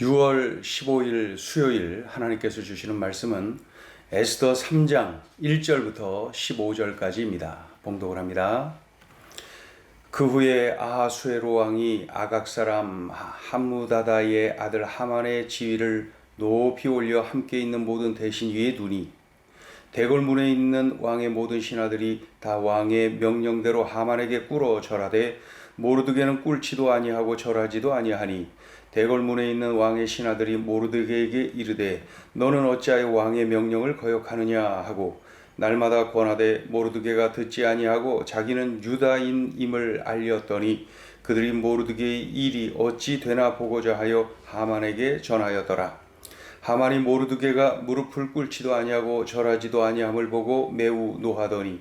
6월 15일 수요일 하나님께서 주시는 말씀은 에스더 3장 1절부터 15절까지입니다. 봉독을 합니다. 그 후에 아하수에로 왕이 아각 사람 함무다다의 아들 하만의 지위를 높이 올려 함께 있는 모든 대신 위에 두니 대궐문에 있는 왕의 모든 신하들이 다 왕의 명령대로 하만에게 꿇어 절하되 모르드게는 꿇지도 아니하고 절하지도 아니하니 대궐문에 있는 왕의 신하들이 모르드게에게 이르되 너는 어찌하여 왕의 명령을 거역하느냐 하고 날마다 권하되 모르드게가 듣지 아니하고 자기는 유다인임을 알렸더니 그들이 모르드게의 일이 어찌 되나 보고자 하여 하만에게 전하였더라. 하만이 모르드게가 무릎을 꿇지도 아니하고 절하지도 아니함을 보고 매우 노하더니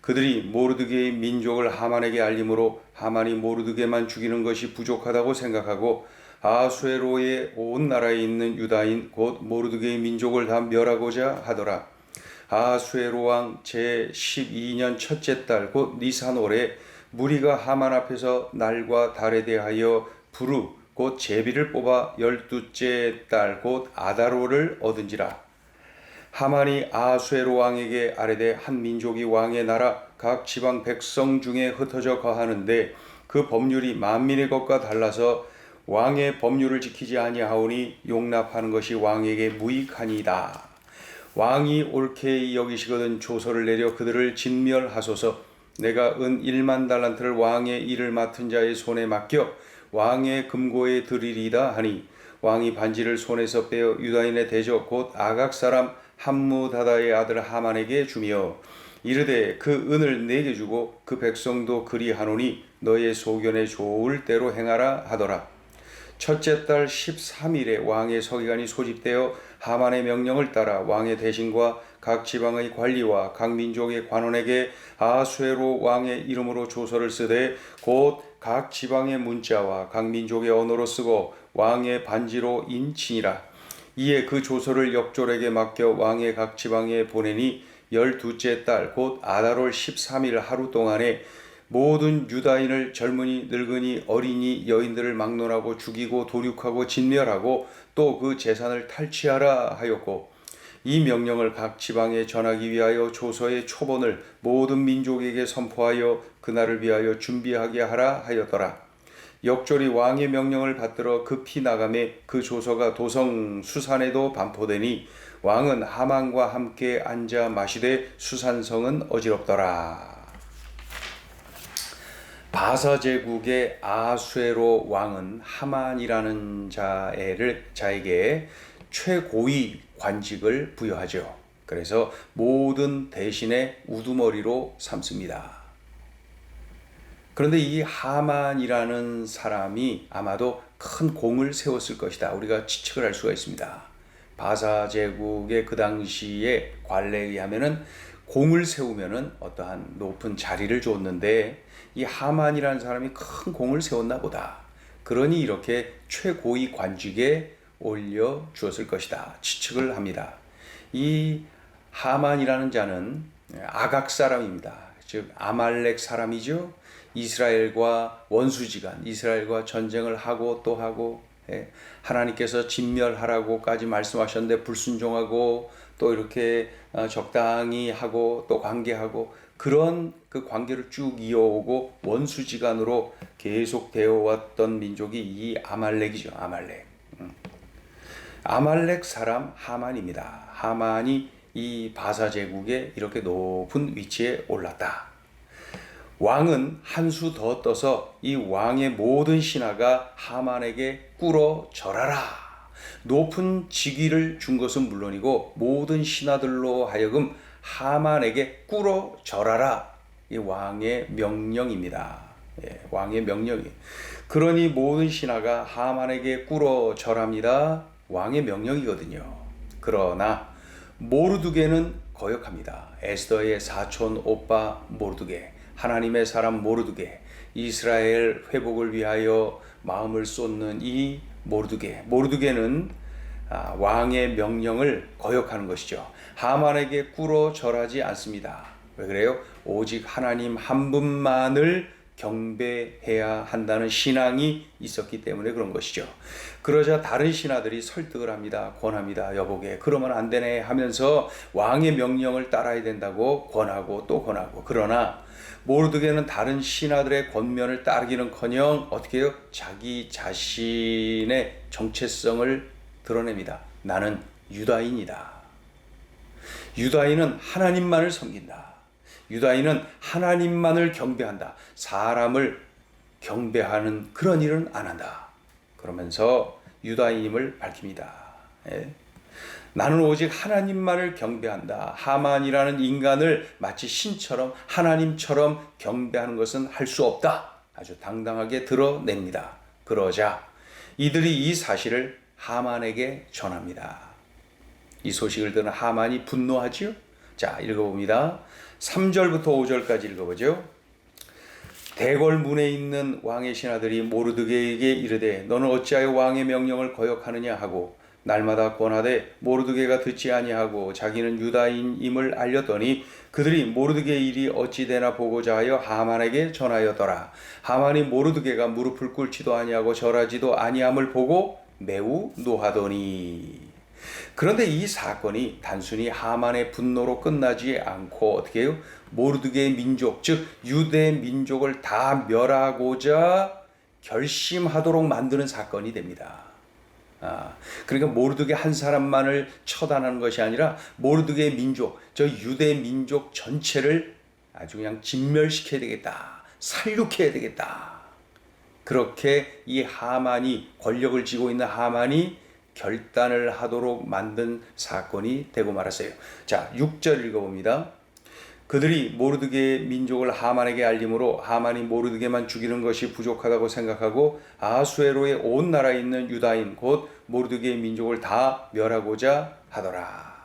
그들이 모르드게의 민족을 하만에게 알림으로 하만이 모르드게만 죽이는 것이 부족하다고 생각하고 아하수에로의 온 나라에 있는 유다인 곧 모르드게의 민족을 다 멸하고자 하더라. 아하수에로 왕 제12년 첫째 달 곧 니산월에 무리가 하만 앞에서 날과 달에 대하여 부르 곧 제비를 뽑아 12째 달 곧 아다롤을 얻은지라. 하만이 아하수에로 왕에게 아뢰되 한 민족이 왕의 나라 각 지방 백성 중에 흩어져 거하는데 그 법률이 만민의 것과 달라서 왕의 법률을 지키지 아니하오니 용납하는 것이 왕에게 무익하니이다. 왕이 옳게 여기시거든 조서를 내려 그들을 진멸하소서. 내가 은 1만 달란트를 왕의 일을 맡은 자의 손에 맡겨 왕의 금고에 드리리다 하니 왕이 반지를 손에서 빼어 유다인의 대적 곧 아각 사람 함무다다의 아들 하만에게 주며 이르되 그 은을 내게 주고 그 백성도 그리하노니 너의 소견에 좋을 대로 행하라 하더라. 첫째 달 13일에 왕의 서기관이 소집되어 하만의 명령을 따라 왕의 대신과 각 지방의 관리와 각 민족의 관원에게 아하수에로 왕의 이름으로 조서를 쓰되 곧 각 지방의 문자와 각 민족의 언어로 쓰고 왕의 반지로 인치니라. 이에 그 조서를 역졸에게 맡겨 왕의 각 지방에 보내니 12째 달 곧 아다롤 13일 하루 동안에 모든 유다인을 젊은이 늙은이 어린이 여인들을 막론하고 죽이고 도륙하고 진멸하고 또 그 재산을 탈취하라 하였고 이 명령을 각 지방에 전하기 위하여 조서의 초본을 모든 민족에게 선포하여 그날을 위하여 준비하게 하라 하였더라. 역졸이 왕의 명령을 받들어 급히 나가매 그 조서가 도성 수산에도 반포되니 왕은 하만과 함께 앉아 마시되 수산성은 어지럽더라. 바사 제국의 아하수에로 왕은 하만이라는 자에게 최고위 관직을 부여하죠. 그래서 모든 대신의 우두머리로 삼습니다. 그런데 이 하만이라는 사람이 아마도 큰 공을 세웠을 것이다. 우리가 추측을 할 수가 있습니다. 바사 제국의 그 당시의 관례에 의하면은 공을 세우면은 어떠한 높은 자리를 줬는데 이 하만이라는 사람이 큰 공을 세웠나 보다. 그러니 이렇게 최고위 관직에 올려 주었을 것이다. 추측을 합니다. 이 하만이라는 자는 아각 사람입니다. 즉 아말렉 사람이죠. 이스라엘과 원수지간, 이스라엘과 전쟁을 하고 또 하고 하나님께서 진멸하라고까지 말씀하셨는데 불순종하고 또 이렇게 적당히 하고 또 관계하고 그런 그 관계를 쭉 이어오고 원수지간으로 계속 되어 왔던 민족이 이 아말렉이죠. 아말렉 사람 하만입니다. 하만이 이 바사 제국에 이렇게 높은 위치에 올랐다. 왕은 한 수 더 떠서 이 왕의 모든 신하가 하만에게 꿇어 절하라. 높은 직위를 준 것은 물론이고 모든 신하들로 하여금 하만에게 꿇어 절하라. 이 왕의 명령입니다. 왕의 명령이. 그러니 모든 신하가 하만에게 꿇어 절합니다. 왕의 명령이거든요. 그러나 모르드게는 거역합니다. 에스더의 사촌 오빠 모르드게, 하나님의 사람 모르드게, 이스라엘 회복을 위하여 마음을 쏟는 이 모르드게는 왕의 명령을 거역하는 것이죠. 하만에게 꿇어 절하지 않습니다. 왜 그래요? 오직 하나님 한 분만을 경배해야 한다는 신앙이 있었기 때문에 그런 것이죠. 그러자 다른 신하들이 설득을 합니다. 권합니다. 여보게 그러면 안 되네 하면서 왕의 명령을 따라야 된다고 권하고 또 권하고, 그러나 모르드게는 다른 신하들의 권면을 따르기는커녕 어떻게 해요? 자기 자신의 정체성을 드러냅니다. 나는 유다인이다. 유다인은 하나님만을 섬긴다. 유다인은 하나님만을 경배한다. 사람을 경배하는 그런 일은 안 한다. 그러면서 유다인임을 밝힙니다. 예. 나는 오직 하나님만을 경배한다. 하만이라는 인간을 마치 신처럼 하나님처럼 경배하는 것은 할 수 없다. 아주 당당하게 드러냅니다. 그러자 이들이 이 사실을 하만에게 전합니다. 이 소식을 들은 하만이 분노하지요. 자, 읽어봅니다. 3절부터 5절까지 읽어보죠. 대궐 문에 있는 왕의 신하들이 모르드게에게 이르되 너는 어찌하여 왕의 명령을 거역하느냐 하고 날마다 권하되 모르드게가 듣지 아니하고 자기는 유다인임을 알렸더니 그들이 모르드게의 일이 어찌 되나 보고자 하여 하만에게 전하였더라. 하만이 모르드게가 무릎을 꿇지도 아니하고 절하지도 아니함을 보고 매우 노하더니, 그런데 이 사건이 단순히 하만의 분노로 끝나지 않고 어떻게 해요? 모르드게의 민족, 즉 유대 민족을 다 멸하고자 결심하도록 만드는 사건이 됩니다. 그러니까 모르드게 한 사람만을 처단하는 것이 아니라 모르드게의 민족, 저 유대 민족 전체를 아주 그냥 진멸시켜야 되겠다, 살육해야 되겠다. 그렇게 이 하만이, 권력을 쥐고 있는 하만이 결단을 하도록 만든 사건이 되고 말았어요. 자, 6절 읽어봅니다. 그들이 모르드게의 민족을 하만에게 알림으로 하만이 모르드게만 죽이는 것이 부족하다고 생각하고 아수에로의 온 나라에 있는 유다인 곧 모르드게의 민족을 다 멸하고자 하더라.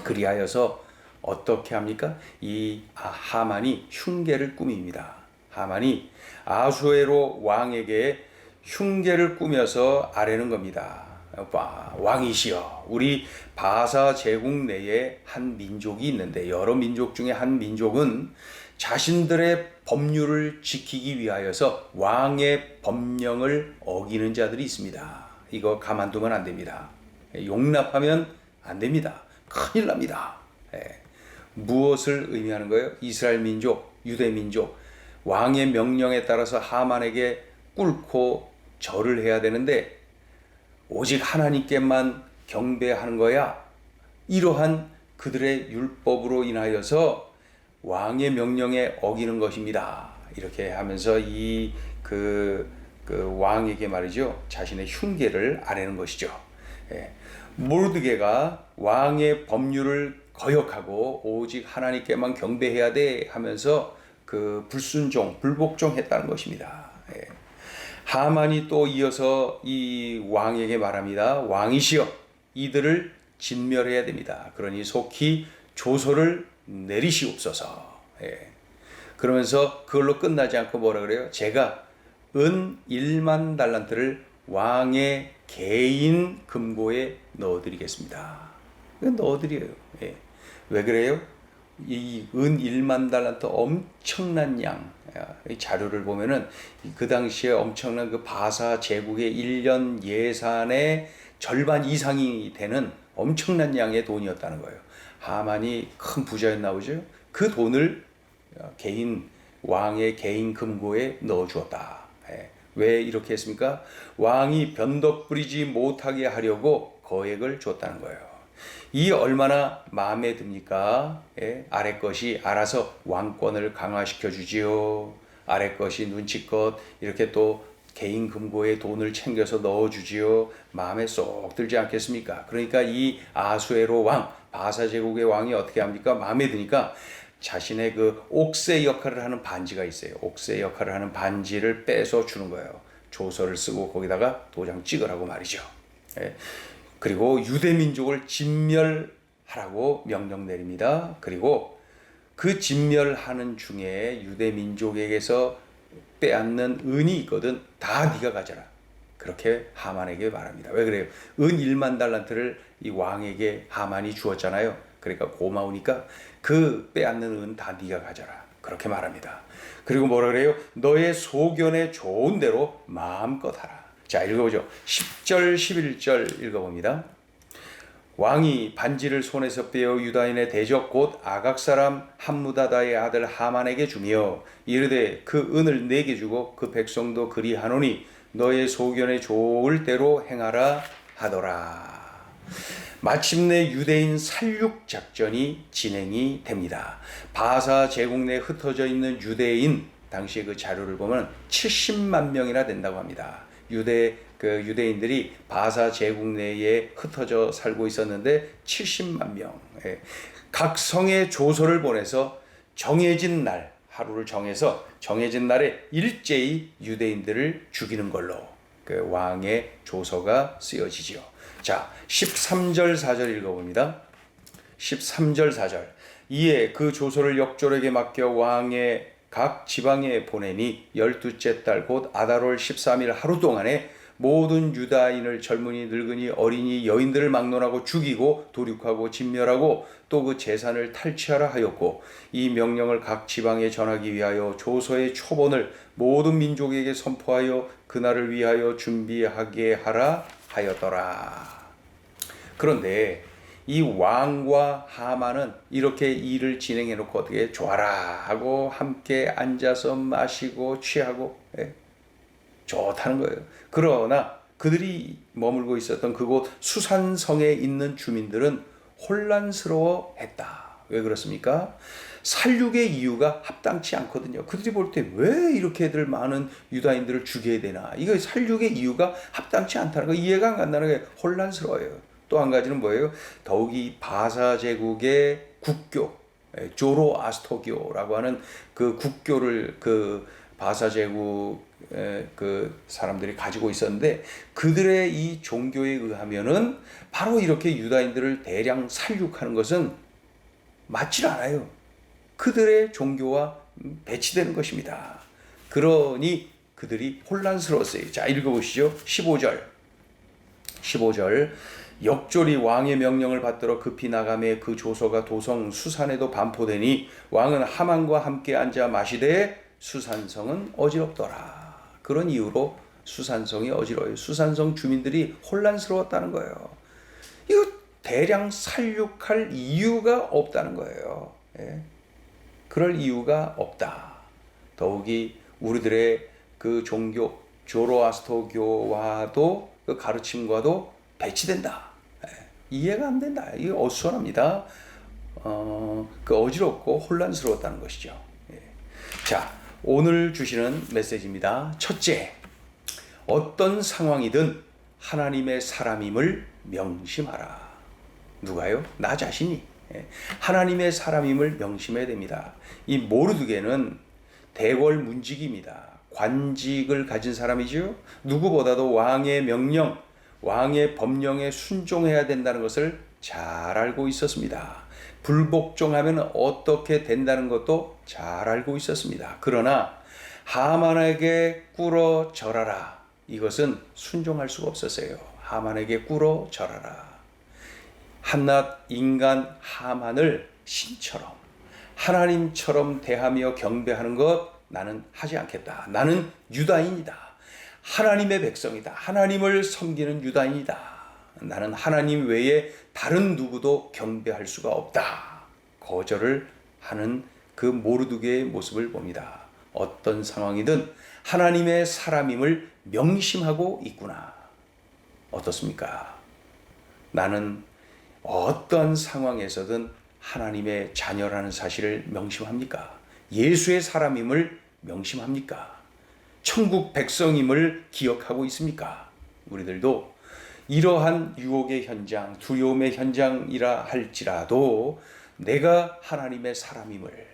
그리하여서 어떻게 합니까? 이 하만이 흉계를 꾸밉니다. 하만이 아수에로 왕에게 흉계를 꾸며서 아뢰는 겁니다. 왕이시여, 우리 바사 제국 내에 한 민족이 있는데, 여러 민족 중에 한 민족은 자신들의 법률을 지키기 위하여서 왕의 법령을 어기는 자들이 있습니다. 이거 가만두면 안 됩니다. 용납하면 안 됩니다. 큰일 납니다. 무엇을 의미하는 거예요? 이스라엘 민족, 유대 민족, 왕의 명령에 따라서 하만에게 꿇고 절을 해야 되는데 오직 하나님께만 경배하는 거야. 이러한 그들의 율법으로 인하여서 왕의 명령에 어기는 것입니다. 이렇게 하면서 그 왕에게 말이죠, 자신의 흉계를 아뢰는 것이죠. 모르드게가 왕의 법률을 거역하고 오직 하나님께만 경배해야 돼 하면서 그 불순종, 불복종했다는 것입니다. 하만이 또 이어서 이 왕에게 말합니다. 왕이시여, 이들을 진멸해야 됩니다. 그러니 속히 조서를 내리시옵소서. 그러면서 그걸로 끝나지 않고 뭐라 그래요? 제가 은 1만 달란트를 왕의 개인 금고에 넣어드리겠습니다. 넣어드려요. 왜 그래요? 이 은 1만 달란트 엄청난 양, 이 자료를 보면은 그 당시에 엄청난 그 바사 제국의 1년 예산의 절반 이상이 되는 엄청난 양의 돈이었다는 거예요. 하만이 큰 부자였나 보죠. 그 돈을 왕의 개인 금고에 넣어 주었다. 왜 이렇게 했습니까? 왕이 변덕 부리지 못하게 하려고 거액을 줬다는 거예요. 이 얼마나 마음에 듭니까? 아래 것이 알아서 왕권을 강화시켜 주지요. 아래 것이 눈치껏 이렇게 또 개인 금고에 돈을 챙겨서 넣어 주지요. 마음에 쏙 들지 않겠습니까? 그러니까 이 아수에로 왕, 바사 제국의 왕이 어떻게 합니까? 마음에 드니까 자신의 그 옥새 역할을 하는 반지가 있어요. 옥새 역할을 하는 반지를 빼서 주는 거예요. 조서를 쓰고 거기다가 도장 찍으라고 말이죠. 그리고 유대 민족을 진멸하라고 명령 내립니다. 그리고 그 진멸하는 중에 유대 민족에게서 빼앗는 은이 있거든. 다 네가 가져라. 그렇게 하만에게 말합니다. 왜 그래요? 은 1만 달란트를 이 왕에게 하만이 주었잖아요. 그러니까 고마우니까 그 빼앗는 은 다 네가 가져라. 그렇게 말합니다. 그리고 뭐라 그래요? 너의 소견에 좋은 대로 마음껏 하라. 자, 읽어보죠. 10절 11절 읽어봅니다. 왕이 반지를 손에서 빼어 유다인의 대적 곧 아각 사람 함무다다의 아들 하만에게 주며 이르되 그 은을 내게 주고 그 백성도 그리하노니 너의 소견에 좋을 대로 행하라 하더라. 마침내 유대인 살육 작전이 진행이 됩니다. 바사 제국 내에 흩어져 있는 유대인, 당시의 그 자료를 보면 70만 명이나 된다고 합니다. 유대인들이 바사 제국 내에 흩어져 살고 있었는데 70만 명. 각 성에 조서를 보내서 정해진 날, 하루를 정해서 정해진 날에 일제히 유대인들을 죽이는 걸로 그 왕의 조서가 쓰여지지요. 자, 13절 4절 읽어봅니다. 13절 4절. 이에 그 조서를 역졸에게 맡겨 왕의 각 지방에 보내니 12째 달 곧 아달월 13일 하루 동안에 모든 유다인을 젊은이 늙은이 어린이 여인들을 막론하고 죽이고 도륙하고 진멸하고 또 그 재산을 탈취하라 하였고 이 명령을 각 지방에 전하기 위하여 조서의 초본을 모든 민족에게 선포하여 그날을 위하여 준비하게 하라 하였더라. 그런데 이 왕과 하만은 이렇게 일을 진행해 놓고 어떻게 좋아라 하고 함께 앉아서 마시고 취하고 좋다는 거예요. 그러나 그들이 머물고 있었던 그곳 수산성에 있는 주민들은 혼란스러워 했다. 왜 그렇습니까? 살육의 이유가 합당치 않거든요. 그들이 볼 때 왜 이렇게들 많은 유다인들을 죽여야 되나? 이거 살육의 이유가 합당치 않다는 거 이해가 안 간다는 게 혼란스러워요. 또 한 가지는 뭐예요? 더욱이 바사 제국의 국교, 조로아스토교라고 하는 그 국교를 그 바사 제국 그 사람들이 가지고 있었는데 그들의 이 종교에 의하면은 바로 이렇게 유다인들을 대량 살육하는 것은 맞질 않아요. 그들의 종교와 배치되는 것입니다. 그러니 그들이 혼란스러웠어요. 자, 읽어보시죠. 15절. 역졸이 왕의 명령을 받들어 급히 나가매 그 조서가 도성 수산에도 반포되니 왕은 하만과 함께 앉아 마시되 수산성은 어지럽더라. 그런 이유로 수산성이 어지러워요. 수산성 주민들이 혼란스러웠다는 거예요. 이거 대량 살육할 이유가 없다는 거예요. 그럴 이유가 없다. 더욱이 우리들의 그 종교 조로아스토교와도 그 가르침과도 배치된다. 이해가 안 된다. 이거 어수선합니다. 그 어지럽고 혼란스러웠다는 것이죠. 자, 오늘 주시는 메시지입니다. 첫째, 어떤 상황이든 하나님의 사람임을 명심하라. 누가요? 나 자신이. 하나님의 사람임을 명심해야 됩니다. 이 모르드게는 대궐 문직입니다. 관직을 가진 사람이죠. 누구보다도 왕의 명령, 왕의 법령에 순종해야 된다는 것을 잘 알고 있었습니다. 불복종하면 어떻게 된다는 것도 잘 알고 있었습니다. 그러나 하만에게 꿇어 절하라. 이것은 순종할 수가 없었어요. 하만에게 꿇어 절하라. 한낱 인간 하만을 신처럼 하나님처럼 대하며 경배하는 것 나는 하지 않겠다. 나는 유다인이다. 하나님의 백성이다. 하나님을 섬기는 유다인이다. 나는 하나님 외에 다른 누구도 경배할 수가 없다. 거절을 하는 그 모르드게의 모습을 봅니다. 어떤 상황이든 하나님의 사람임을 명심하고 있구나. 어떻습니까? 나는 어떤 상황에서든 하나님의 자녀라는 사실을 명심합니까? 예수의 사람임을 명심합니까? 천국 백성임을 기억하고 있습니까? 우리들도 이러한 유혹의 현장, 두려움의 현장이라 할지라도 내가 하나님의 사람임을,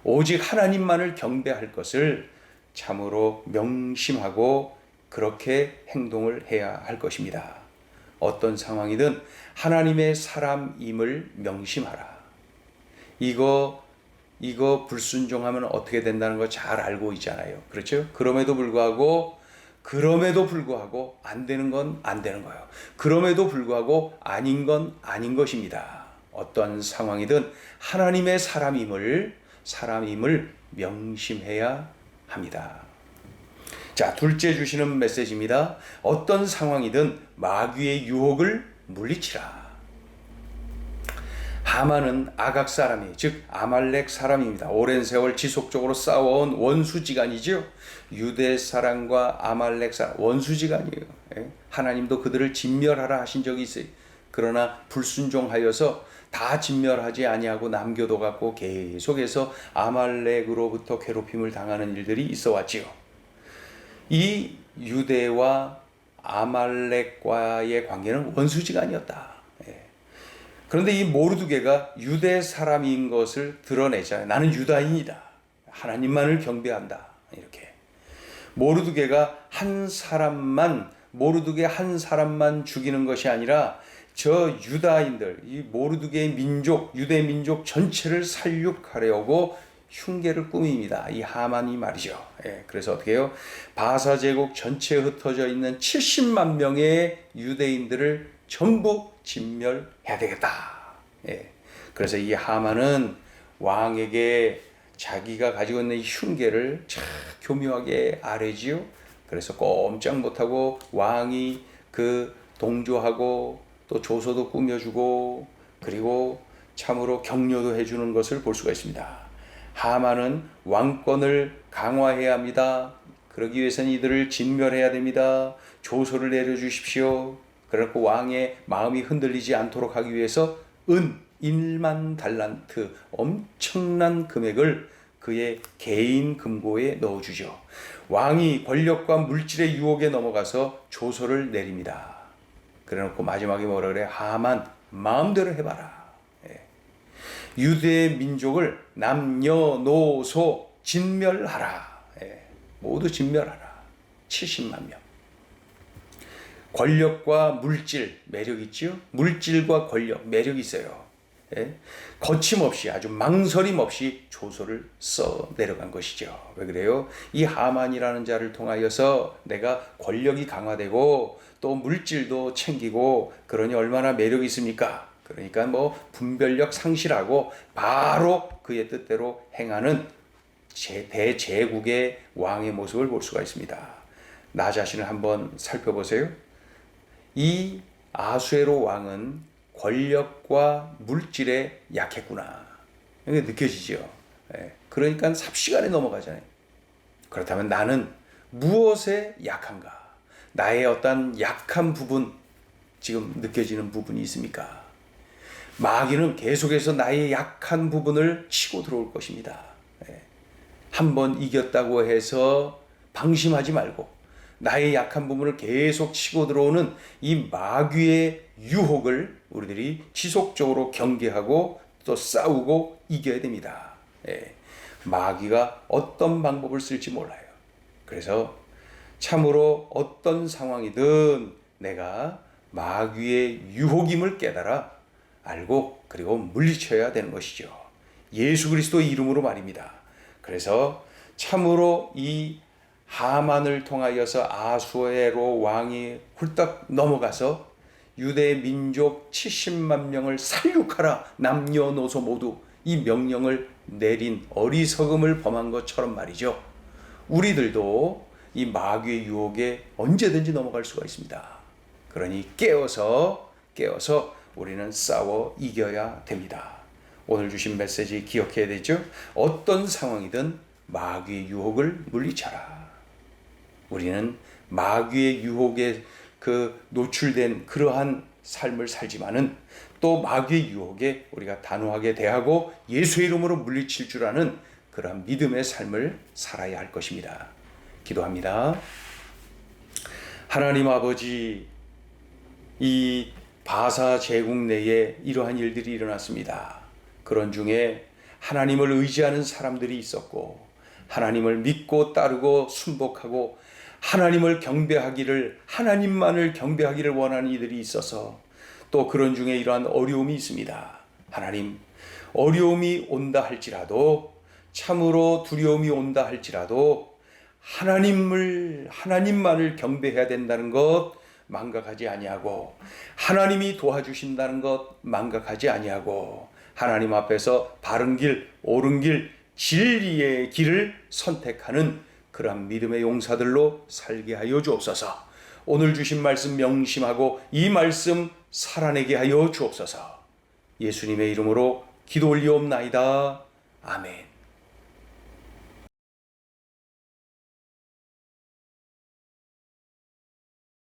오직 하나님만을 경배할 것을 참으로 명심하고 그렇게 행동을 해야 할 것입니다. 어떤 상황이든 하나님의 사람임을 명심하라. 이거 불순종하면 어떻게 된다는 거 잘 알고 있잖아요. 그렇죠? 그럼에도 불구하고 안 되는 건 안 되는 거예요. 그럼에도 불구하고 아닌 건 아닌 것입니다. 어떠한 상황이든 하나님의 사람임을 사람임을 명심해야 합니다. 자, 둘째 주시는 메시지입니다. 어떤 상황이든 마귀의 유혹을 물리치라. 하만은 아각 사람이, 즉 아말렉 사람입니다. 오랜 세월 지속적으로 싸워온 원수지간이죠. 유대 사람과 아말렉 사람 원수지간이에요. 하나님도 그들을 진멸하라 하신 적이 있어요. 그러나 불순종하여서 다 진멸하지 아니하고 남겨둬 갖고 계속해서 아말렉으로부터 괴롭힘을 당하는 일들이 있어 왔지요. 이 유대와 아말렉과의 관계는 원수지간이었다. 그런데 이 모르드게가 유대 사람인 것을 드러내잖아요. 나는 유다인이다. 하나님만을 경배한다. 이렇게. 모르드게가 모르드게 한 사람만 죽이는 것이 아니라 저 유다인들, 이 모르드게의 민족, 유대 민족 전체를 살육하려고 흉계를 꾸밉니다. 이 하만이 말이죠. 그래서 어떻게 해요? 바사 제국 전체에 흩어져 있는 70만 명의 유대인들을 전부 진멸해야 되겠다. 그래서 이 하만은 왕에게 자기가 가지고 있는 흉계를 참 교묘하게 아뢰지요. 그래서 꼼짝 못하고 왕이 그 동조하고 또 조서도 꾸며주고 그리고 참으로 격려도 해주는 것을 볼 수가 있습니다. 하만은 왕권을 강화해야 합니다. 그러기 위해서는 이들을 진멸해야 됩니다. 조서를 내려주십시오. 그래서 왕의 마음이 흔들리지 않도록 하기 위해서 은 1만 달란트 엄청난 금액을 그의 개인 금고에 넣어주죠. 왕이 권력과 물질의 유혹에 넘어가서 조서를 내립니다. 그래놓고 마지막에 뭐라 그래? 하만 마음대로 해봐라. 유대 민족을 남녀노소 진멸하라. 모두 진멸하라. 70만 명. 권력과 물질 매력 있죠? 물질과 권력 매력 있어요. 거침없이 아주 망설임 없이 조서를 써 내려간 것이죠. 왜 그래요? 이 하만이라는 자를 통하여서 내가 권력이 강화되고 또 물질도 챙기고 그러니 얼마나 매력이 있습니까? 그러니까 뭐 분별력 상실하고 바로 그의 뜻대로 행하는 대제국의 왕의 모습을 볼 수가 있습니다. 나 자신을 한번 살펴보세요. 이 아수에로 왕은 권력과 물질에 약했구나. 이게 느껴지죠. 그러니까 삽시간에 넘어가잖아요. 그렇다면 나는 무엇에 약한가? 나의 어떤 약한 부분, 지금 느껴지는 부분이 있습니까? 마귀는 계속해서 나의 약한 부분을 치고 들어올 것입니다. 한번 이겼다고 해서 방심하지 말고 나의 약한 부분을 계속 치고 들어오는 이 마귀의 유혹을 우리들이 지속적으로 경계하고 또 싸우고 이겨야 됩니다. 마귀가 어떤 방법을 쓸지 몰라요. 그래서 참으로 어떤 상황이든 내가 마귀의 유혹임을 깨달아 알고 그리고 물리쳐야 되는 것이죠. 예수 그리스도의 이름으로 말입니다. 그래서 참으로 이 하만을 통하여서 아수에로 왕이 훌떡 넘어가서 유대 민족 70만 명을 살육하라. 남녀노소 모두 이 명령을 내린 어리석음을 범한 것처럼 말이죠. 우리들도 이 마귀의 유혹에 언제든지 넘어갈 수가 있습니다. 그러니 깨어서 우리는 싸워 이겨야 됩니다. 오늘 주신 메시지 기억해야 되죠? 어떤 상황이든 마귀의 유혹을 물리쳐라. 우리는 마귀의 유혹에 노출된 그러한 삶을 살지만은 또 마귀의 유혹에 우리가 단호하게 대하고 예수의 이름으로 물리칠 줄 아는 그러한 믿음의 삶을 살아야 할 것입니다. 기도합니다. 하나님 아버지, 이 바사 제국 내에 이러한 일들이 일어났습니다. 그런 중에 하나님을 의지하는 사람들이 있었고 하나님을 믿고 따르고 순복하고 하나님을 경배하기를, 하나님만을 경배하기를 원하는 이들이 있어서 또 그런 중에 이러한 어려움이 있습니다. 하나님, 어려움이 온다 할지라도, 참으로 두려움이 온다 할지라도 하나님만을 경배해야 된다는 것 망각하지 아니하고, 하나님이 도와주신다는 것 망각하지 아니하고, 하나님 앞에서 바른 길, 옳은 길, 진리의 길을 선택하는 그러한 믿음의 용사들로 살게 하여 주옵소서. 오늘 주신 말씀 명심하고 이 말씀 살아내게 하여 주옵소서. 예수님의 이름으로 기도 올리옵나이다. 아멘.